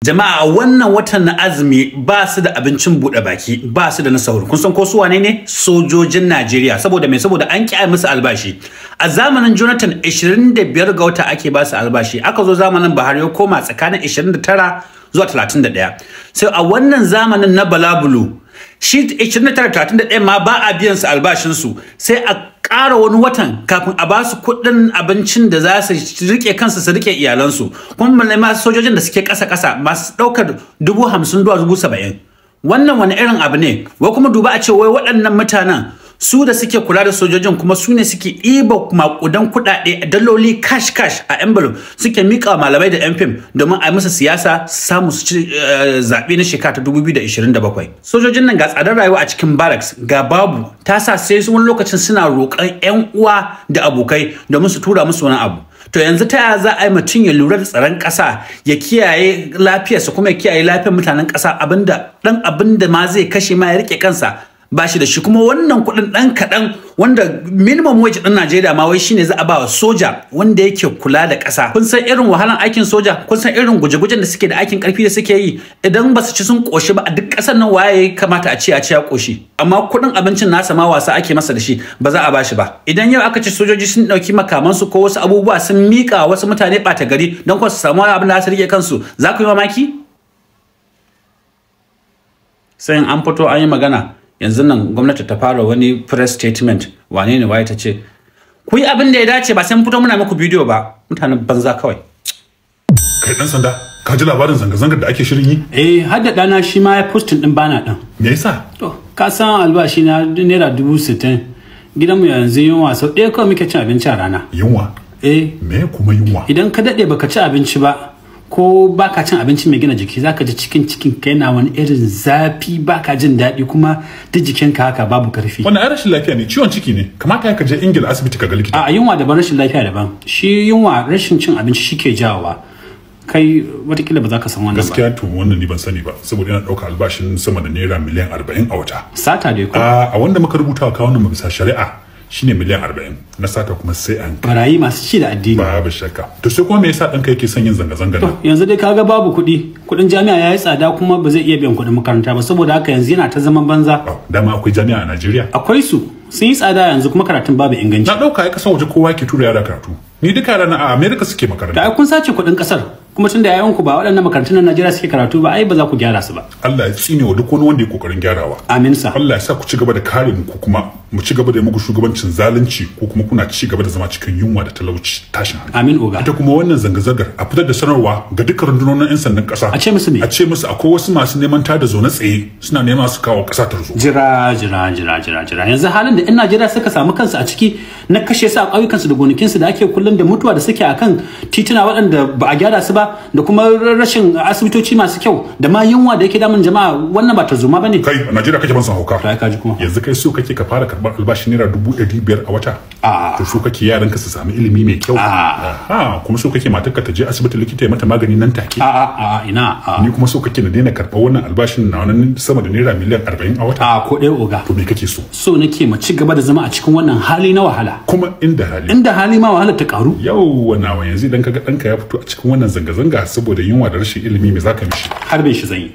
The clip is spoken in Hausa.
Jama'a wannan watan na azumi ba su da abincin buɗe baki, ba su da na sahur. Kun san ko su wane ne? Sojojin Najeriya. Saboda me? Saboda an ƙi musu albashi. A zamanin Jonathan 25 ga wata ake ba su albashi. Aka zo zamanin Buhari ya koma tsakanin 29 zuwa 31. Sai a wannan zamanin na Balabulu shi 29-31 ma ba a biyan su albashin su. Sai a ƙara wani watan kafin a ba su kuɗin abincin da za su rike kansu su rike iyalansu. Kuma masu sojojin da suke ƙasa-ƙasa masu ɗaukar 50,000 zuwa 70,000. Wannan wani irin abu ne? Wai kuma duba a ce wai waɗannan mutanen su da suke kula da sojojin kuma su ne suke ɗiba maƙudan kuɗaɗe daloli cash a envelope suke miƙa malamai da 'yan fim domin a yi musu siyasa samu su ci zaɓe na shekara ta 2027. Sojojin nan ga tsadar rayuwa a cikin barracks ga babu ta sa sai wani lokacin suna roƙon 'yan uwa da abokai domin su tura musu wani abu. To yanzu ta yaya za a yi mutum ya lura da tsaron ƙasa ya kiyaye lafiyarsa kuma ya kiyaye lafiyar mutanen ƙasa abinda ma zai kashe ma ya rike kansa ba shi da shi, kuma wannan kuɗin ɗan kaɗan wanda minimum wage ɗin Najeriya ma wai shine za a ba wa soja wanda yake kula da ƙasa. Kun san irin wahalan aikin soja, kun san irin guje-gujen da suke da aikin ƙarfi da suke yi, idan ba su ci sun ƙoshi ba a duk ƙasar nan waye kamata a ce ya ƙoshi, amma kuɗin abincin nasa ma wasa ake masa da shi ba za a ba shi ba. Idan yau aka ce sojoji sun ɗauki makamansu ko wasu abubuwa sun miƙa wasu mutane ɓata gari don kuma su samu wani abin da za su rike kansu, za ku yi mamaki? Sai an fito an yi magana yanzu nan gwamnati ta fara wani press statement wane ne waye ta ce ku yi abin da ya dace ba sai mun fito muna muku bidiyo ba, mutanen banza kawai. Kai dan sanda ka ji labarin zanga-zangar da ake shirin yi? Har da dana shi ma ya postin din bana din. Me yasa? To ka san albashi na naira 60,000 gidanmu yanzu yunwa sau ɗaya kawai muke cin abinci a rana. Yunwa? Me kuma yunwa? Idan ka daɗe baka ci abinci ba ko baka cin abinci mai gina jiki zaka ji cikin ka yana wani irin zafi, baka jin daɗi kuma duk jikinka haka babu karfi. Wannan ai rashin lafiya ne, ciwon ciki ne, kamata ka je Ingila asibiti ka ga likita. A yunwa daban, rashin lafiya daban. Shi yunwa rashin cin abinci shike jawowa. Kai watakila ba za ka san wannan ba. Gaskiya to wannan ni ban sani ba, saboda yana ɗauka albashin sama da naira miliyan 40 a wata. Sata dai ko? A wanda muka rubuta wa kawunan mu bisa shari'a shine miliyan 40 na sata kuma sai an barayi masu ci da addini. Babu shakka. To sai kuma me yasa ɗanka yake son yin zanga-zanga? To yanzu dai kaga babu kuɗin jami'a yayi tsada kuma ba zai iya biyan kuɗin makaranta ba, saboda haka yanzu yana ta zaman banza. Dama akwai jami'a a Najeriya? Akwai su, sun yi tsada yanzu kuma karatun babu inganci. Na ɗauka ai kasan waje kowa ke tura yara karatu. Ni duka yara na a America suke makaranta. Da ai kun sace kuɗin ƙasar, kuma tunda yayanku ba waɗannan makarantun na Najeriya suke karatu ba, ai ba za ku gyara su ba. Allah ya tsine wa duk wani wanda ya kokarin gyarawa. Amin sa. Allah ya sa ku ci gaba da kare mu kuma mu ci gaba da muku shugabancin zalunci ko kuma kuna ci gaba da zama cikin yunwa da talauci tashin hankali. Amin oga. Ita kuma wannan zanga-zangar a fitar da sanarwa ga dukkan rundunonin 'yan sandan ƙasa. A ce musu ne? A ce musu akwai wasu masu neman tada zaune tsaye suna nema su kawo ƙasa tarzo. Jira. Yanzu halin da 'yan Najeriya suka samu kansu a ciki na kashe su a ƙauyukansu da gonakinsu da ake kullum da mutuwa da suke akan tituna waɗanda ba a gyara su ba, da kuma rashin asibitoci masu kyau da ma yunwa da yake damun jama'a, wannan ba tarzoma bane. Kai a Najeriya kake ban san hauka. Kai ka ji kuma. Yanzu kai so kake ka fara karɓar albashin naira 500 a wata? To so kake yaran ka su samu ilimi mai kyau? Kuma so kake matarka ta je asibiti likita ya mata magani nan take? Ina. Ni kuma so kake na daina karɓar wannan albashin na wannan sama da naira miliyan 40 a wata? Ko ɗaya oga. To me kake so? So nake mu ci gaba da zama a cikin wannan hali na wahala. Kuma inda hali ma wahala ta karu. Yawwa nawa yanzu idan kaga ɗanka ya fito a cikin wannan zanga-zanga saboda yunwa da rashin ilimi me zaka mishi? Harbin shi zan yi.